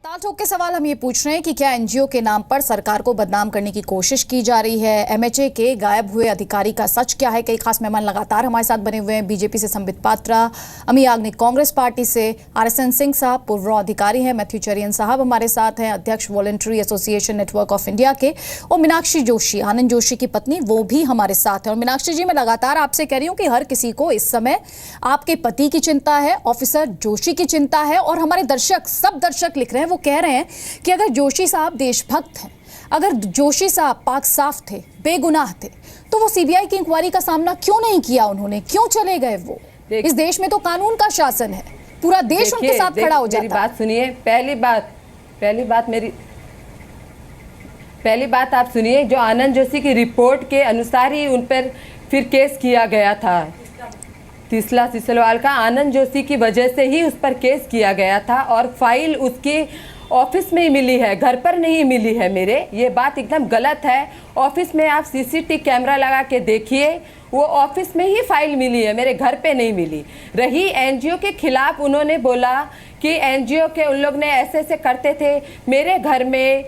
ताल ठोक के सवाल हम ये पूछ रहे हैं कि क्या एनजीओ के नाम पर सरकार को बदनाम करने की कोशिश की जा रही है। एमएचए के गायब हुए अधिकारी का सच क्या है। कई खास मेहमान लगातार हमारे साथ बने हुए हैं। बीजेपी से संबित पात्रा, अमी याग्निक कांग्रेस पार्टी से, आरएसएन सिंह साहब पूर्व अधिकारी हैं, मैथ्यू चरियन साहब हमारे साथ हैं, अध्यक्ष voluntary association network of India के, और मीनाक्षी जोशी, आनंद जोशी की पत्नी, वो भी हमारे साथ हैं। और मीनाक्षी जी, मैं लगातार आपसे कह रही हूँ कि हर किसी को इस समय आपके पति की चिंता है, ऑफिसर जोशी की चिंता है, और हमारे दर्शक, सब दर्शक लिख रहे हैं, वो कह रहे हैं कि अगर जोशी साहब देशभक्त हैं, अगर जोशी साहब पाक साफ थे, बेगुनाह थे, तो वो सीबीआई की इंक्वायरी का सामना क्यों नहीं किया उन्होंने, क्यों चले गए वो? इस देश में तो कानून का शासन है, पूरा देश उनके साथ खड़ा हो जाता है। मेरी बात सुनिए, पहली बात आप सुनिए। जो आनंद जोशी की रिपोर्ट के अनुसार ही उन पर फिर केस किया गया था, तीसला सिसलवाल का, आनंद जोशी की वजह से ही उस पर केस किया गया था, और फाइल उसकी ऑफिस में ही मिली है, घर पर नहीं मिली है मेरे। ये बात एकदम गलत है। ऑफिस में आप सीसीटीवी कैमरा लगा के देखिए, वो ऑफिस में ही फाइल मिली है, मेरे घर पे नहीं मिली। रही एनजीओ के खिलाफ, उन्होंने बोला कि एनजीओ के उन लोग ने ऐसे ऐसे करते थे। मेरे घर में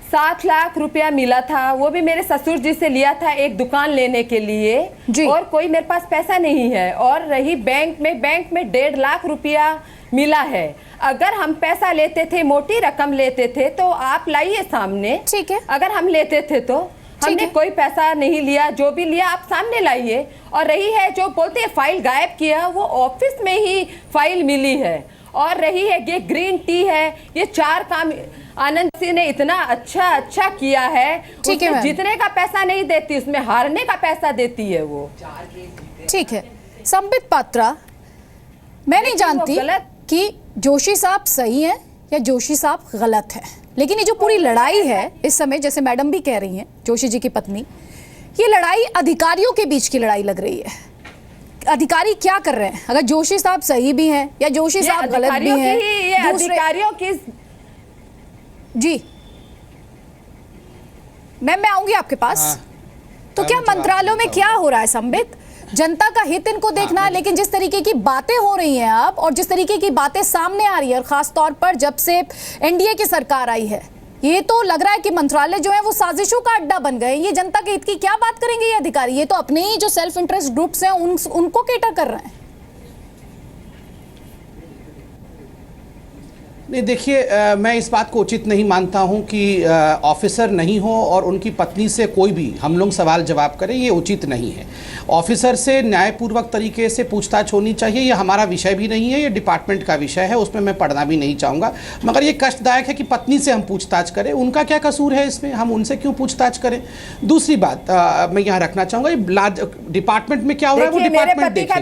7 लाख रुपया मिला था, वो भी मेरे ससुर जी से लिया था एक दुकान लेने के लिए, और कोई मेरे पास पैसा नहीं है। और रही बैंक में 1.5 लाख रुपया मिला है। अगर हम पैसा लेते थे, मोटी रकम लेते थे, तो आप लाइए सामने। ठीक है, अगर हम लेते थे तो हमने कोई पैसा नहीं लिया, जो भी लिया आप सामने लाइए। और रही है जो बोलते हैं फाइल गायब किया, वो ऑफिस में ही फाइल मिली है। और रही है ये ग्रीन टी है, ये 4 काम आनंद सिंह ने इतना अच्छा किया है, उसमें जीतने का पैसा नहीं देती, उसमें हारने का पैसा देती है वो। ठीक है, संबित पात्रा, मैं नहीं जानती कि जोशी साहब सही हैं या जोशी साहब गलत हैं, लेकिन ये जो पूरी लड़ाई है इस समय, जैसे मैडम भी कह रही हैं, जोशी जी की पत्नी, ये लड़ाई अधिकारियों के बीच की लड़ाई लग रही है। अधिकारी क्या कर रहे हैं? अगर जोशी साहब सही भी हैं या जोशी साहब गलत भी हैं, ये अधिकारियों की। जी मैं आऊंगी आपके पास। तो क्या मंत्रालयों में क्या हो रहा है संबित? जनता का हित इनको देखना है, लेकिन जिस तरीके की बातें हो रही हैं अब, और जिस तरीके की बातें सामने आ रही है, और खास तौर पर जब से एनडीए की सरकार आई है, ये तो लग रहा है कि मंत्रालय जो है वो साजिशों का अड्डा बन गए। ये जनता के हित की क्या बात करेंगे ये अधिकारी? ये तो अपने ही जो सेल्फ इंटरेस्ट ग्रुप्स हैं उनको केटर कर रहे हैं। नहीं, देखिए, मैं इस बात को उचित नहीं मानता हूं कि ऑफिसर नहीं हो और उनकी पत्नी से कोई भी हम लोग सवाल जवाब करें, ये उचित नहीं है। ऑफिसर से न्यायपूर्वक तरीके से पूछताछ होनी चाहिए। ये हमारा विषय भी नहीं है, ये डिपार्टमेंट का विषय है, उसमें मैं पढ़ना भी नहीं चाहूँगा। मगर ये कष्टदायक है कि पत्नी से हम पूछताछ करें। उनका क्या कसूर है इसमें? हम उनसे क्यों पूछताछ करें? दूसरी बात मैं यहाँ रखना चाहूँगा, डिपार्टमेंट में क्या हो रहा है वो डिपार्टमेंट देखिए।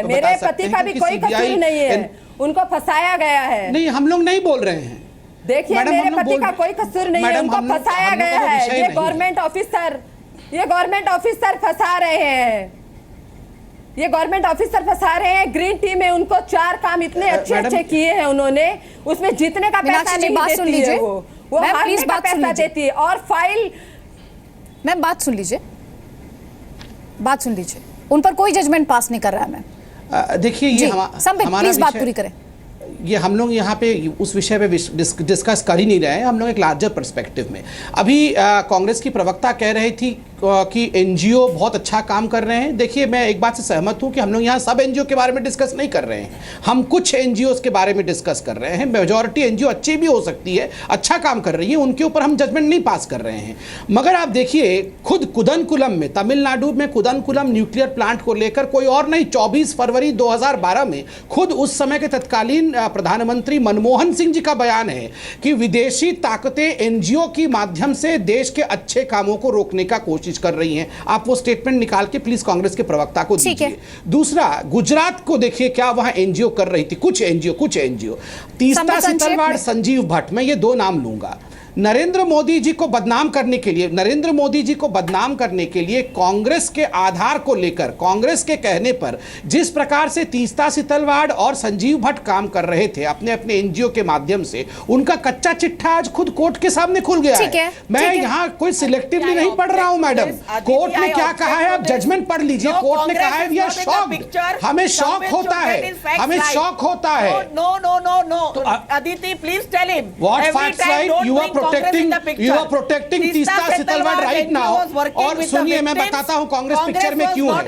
मेरे पति का भी कोई कसूर नहीं है, उनको फंसाया गया है। नहीं, हम लोग नहीं बोल रहे हैं। देखिए, मेरे पति का कोई कसूर नहीं है, उनको फंसाया गया है। ये गवर्नमेंट ऑफिसर फंसा रहे हैं। ये गवर्नमेंट ऑफिसर फंसा रहे हैं। ग्रीन टी में उनको 4 काम इतने अच्छे किए हैं उन्होंने, उसमें जीतने का पैसा नहीं देती है वो हारने का पैसा देती है। और फाइल, मैम बात सुन लीजिए, उन पर कोई जजमेंट पास नहीं कर रहा है मैम। देखिए, ये हमारा प्लीज बात पूरी करें। ये हम लोग यहाँ पे उस विषय पे डिस्कस कर ही नहीं रहे हैं। हम लोग एक लार्जर पर्सपेक्टिव में, अभी कांग्रेस की प्रवक्ता कह रही थी कि एनजीओ बहुत अच्छा काम कर रहे हैं। देखिए, मैं एक बात से सहमत हूँ कि हम लोग यहाँ सब एनजीओ के बारे में डिस्कस नहीं कर रहे हैं, हम कुछ एनजीओ के बारे में डिस्कस कर रहे हैं। मेजॉरिटी एनजीओ अच्छी भी हो सकती है, अच्छा काम कर रही है, उनके ऊपर हम जजमेंट नहीं पास कर रहे हैं। मगर आप देखिए, खुद कुदनकुलम में, तमिलनाडु में कुदनकुलम न्यूक्लियर प्लांट को लेकर कोई और नहीं, 24 फरवरी 2012 में खुद उस समय के तत्कालीन प्रधानमंत्री मनमोहन सिंह जी का बयान है कि विदेशी ताकतें एनजीओ की माध्यम से देश के अच्छे कामों को रोकने का कोशिश कर रही हैं। आप वो स्टेटमेंट निकाल के प्लीज कांग्रेस के प्रवक्ता को दीजिए। दूसरा, गुजरात को देखिए क्या वहां एनजीओ कर रही थी, कुछ एनजीओ। तीसरा सितलवाड़, संजीव भट्ट, मैं ये 2 नाम लूंगा। नरेंद्र मोदी जी को बदनाम करने के लिए, नरेंद्र मोदी जी को बदनाम करने के लिए कांग्रेस के आधार को लेकर, कांग्रेस के कहने पर जिस प्रकार से तीस्ता सितलवाड़ और संजीव भट्ट काम कर रहे थे अपने अपने एनजीओ के माध्यम से, उनका कच्चा चिट्ठा आज खुद कोर्ट के सामने खुल गया है। मैं यहाँ कोई सिलेक्टिवली नहीं पढ़ रहा हूं मैडम, कोर्ट ने क्या कहा है आप जजमेंट पढ़ लीजिए। कोर्ट ने कहा है वी आर शॉक्ड, हमें शॉक होता है, हमें शॉक होता है। No no no no Aditi please tell him what facts right, you are protecting Teesta Setalvad right now. और सुनिए मैं बताता हूं कांग्रेस पिक्चर में क्यों है।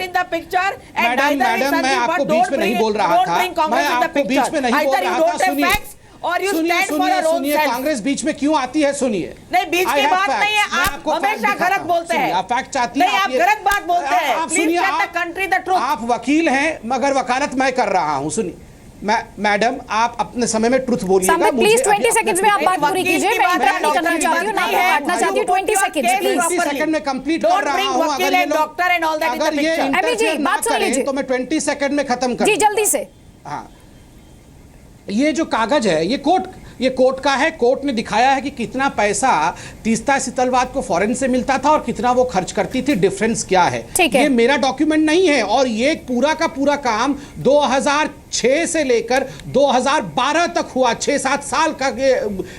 मैडम मैं आपको बीच में नहीं बोल रहा था, मैं आपको बीच में नहीं बोल रहा था। सुनिए और यू सुनिए स्टैंड फॉर योर ओन सुनिए, कांग्रेस बीच में क्यों आती है सुनिए। नहीं बीच की बात नहीं है, आप हमेशा गलत बोलते हैं। आप फैक्ट चाहती हैं, नहीं आप गलत बात बोलते हैं। आप प्लीज सुनिए, tell the country the truth. आप वकील हैं मगर वकालत मैं कर रहा हूं। सुनिए मैडम आप अपने समय में ट्रुथ बोलिएगा। प्लीज 20 सेकंड्स में आप बात पूरी कीजिए, मैं इंटरप्ट नहीं करना चाहती हूं, ना काटना चाहती हूं। 20 सेकंड्स प्लीज। 20 सेकंड में कंप्लीट कर रहा हूं। अगर ये doctor and all that in the अगर ये पिक्चर अभी जी, इंटरफेयर ना बात सुन करें लीजिए। तो मैं 20 सेकंड में खत्म कर जी जल्दी से। हाँ, ये जो कागज है ये कोर्ट का है। कोर्ट ने दिखाया है कि कितना पैसा तीस्ता सितलवाड़ को फॉरेन से मिलता था और कितना वो खर्च करती थी, डिफरेंस क्या है। ये मेरा डॉक्यूमेंट नहीं है। और ये पूरा का पूरा काम 2006 से लेकर 2012 तक हुआ, 6-7 साल का।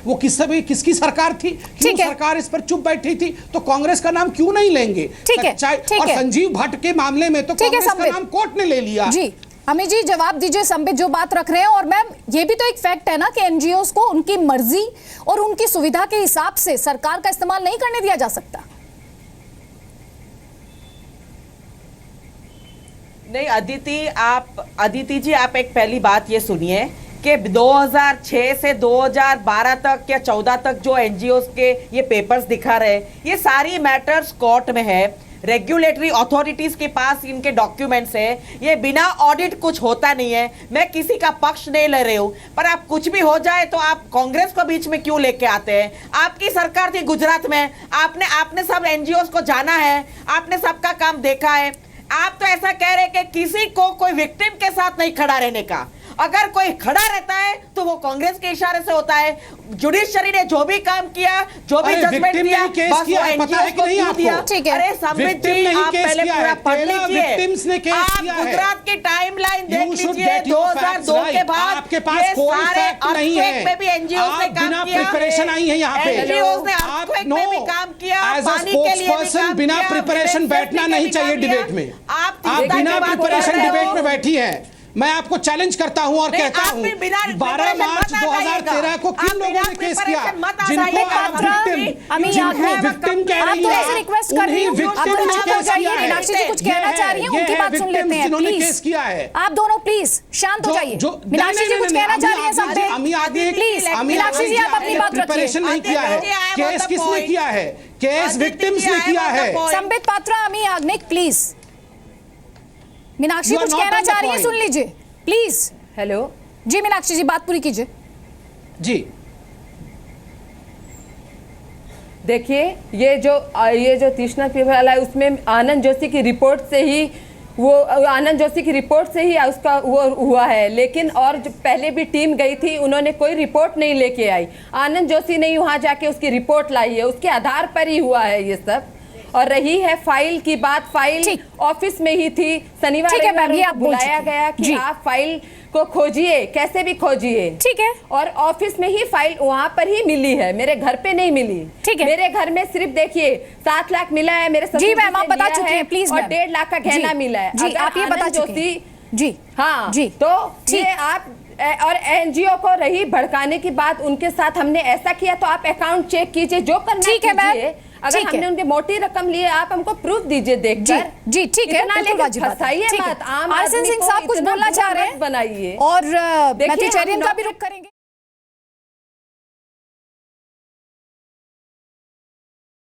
वो किसकी सरकार थी, क्यों सरकार इस पर चुप बैठी थी, तो कांग्रेस का नाम क्यों नहीं लेंगे। और संजीव भट्ट के मामले में तो कांग्रेस का नाम कोर्ट ने ले लिया। जी अमित जी जवाब दीजिए, संबित जो बात रख रहे हैं। और मैम ये भी तो एक फैक्ट है ना कि एनजीओस को उनकी मर्जी और उनकी सुविधा के हिसाब से सरकार का इस्तेमाल नहीं करने दिया जा सकता। नहीं अदिति जी आप एक पहली बात ये सुनिए कि 2006 से 2012 तक या 14 तक जो एनजीओस के ये पेपर्स दिखा रहे, ये सारी मैटर्स कोर्ट में है। रेगुलेटरी अथॉरिटीज के पास इनके डॉक्यूमेंट्स है। ये बिना ऑडिट कुछ होता नहीं है। मैं किसी का पक्ष नहीं ले रही हूं, पर आप कुछ भी हो जाए तो आप कांग्रेस को बीच में क्यों लेके आते हैं। आपकी सरकार थी गुजरात में, आपने सब एनजीओस को जाना है, आपने सबका काम देखा है। आप तो ऐसा कह रहे कि किसी को कोई विक्टिम के साथ नहीं खड़ा रहने का। अगर कोई खड़ा रहता है तो वो कांग्रेस के इशारे से होता है। जुडिशरी ने जो भी काम किया, जो भी जजमेंट दिया, बस वो एनजीओ को क्यों दिया। अरे संबित जी आप पहले पूरा पढ़ लीजिए। आप गुजरात की टाइमलाइन देख लीजिए 2002 के बाद आपके पास कोई फैक्ट नहीं है। में भी एनजीओ ने काम किया, प्रिपरेशन आई है यहाँ पे। एनजीओ ने अर्थक्वेक में भी काम किया, पानी के लिए भी काम बिना किया, प्रिपरेशन बैठना नहीं चाहिए डिबेट में। आप बिना प्रिपरेशन डिबेट में बैठी हैं। मैं आपको चैलेंज करता हूं और कहता हूं 12 मार्च 2013 को किन लोगों ने केस किया, जिनको आप विक्टिम कह रही हैं, उन्हीं विक्टिम ने केस किया है। मीनाक्षी जी कुछ कहना चाह रही हैं, उनकी बात सुन लेते हैं जिन्होंने प्लीज। केस किया है। आप दोनों प्लीज शांत हो जाइए। मीनाक्षी जी कुछ कहना चाह रही हैं सब पे, प्लीज। मीनाक्षी जी आप अपनी बात रखिए। प्रिपरेशन नहीं किया है। केस किसने किया है, केस विक्टिम्स ने किया है। संबित पात्रा, अमी याग्निक प्लीज। मीनाक्षी कुछ कहना चाह रही है, सुन लीजिए प्लीज। हेलो जी मीनाक्षी जी बात पूरी कीजिए। जी देखिए ये जो तीक्ष्ण पेपर वाला है उसमें आनंद जोशी की रिपोर्ट से ही उसका वो हुआ है। लेकिन और जो पहले भी टीम गई थी उन्होंने कोई रिपोर्ट नहीं लेके आई। आनंद जोशी ने वहाँ जाके उसकी रिपोर्ट लाई है, उसके आधार पर ही हुआ है ये सब। और रही है फाइल की बात, फाइल ऑफिस में ही थी। शनिवार बुलाया गया कि आप फाइल को खोजिए, कैसे भी खोजिए, ठीक है। और ऑफिस में ही फाइल वहां पर ही मिली है, मेरे घर पे नहीं मिली, ठीक है। मेरे घर में सिर्फ देखिए 7 लाख मिला है मेरे जी मैम आप बता चुके हैं प्लीज। और 1.5 लाख का गहना मिला है जी, आप ये बता चुके हैं जी। हाँ जी, तो ये आप और एनजीओ को रही भड़काने की बात, उनके साथ हमने ऐसा किया तो आप अकाउंट चेक कीजिए, जो करना कीजिए। अगर हमने उनके मोटी रकम लिए आप हमको प्रूफ दीजिए देखकर। जी ठीक है, फंसाइए मत। आम आदमी को साहब कुछ बोलना चाह रहे हैं बनाइए। और मैथ्यू चेरियन का भी रुख करेंगे।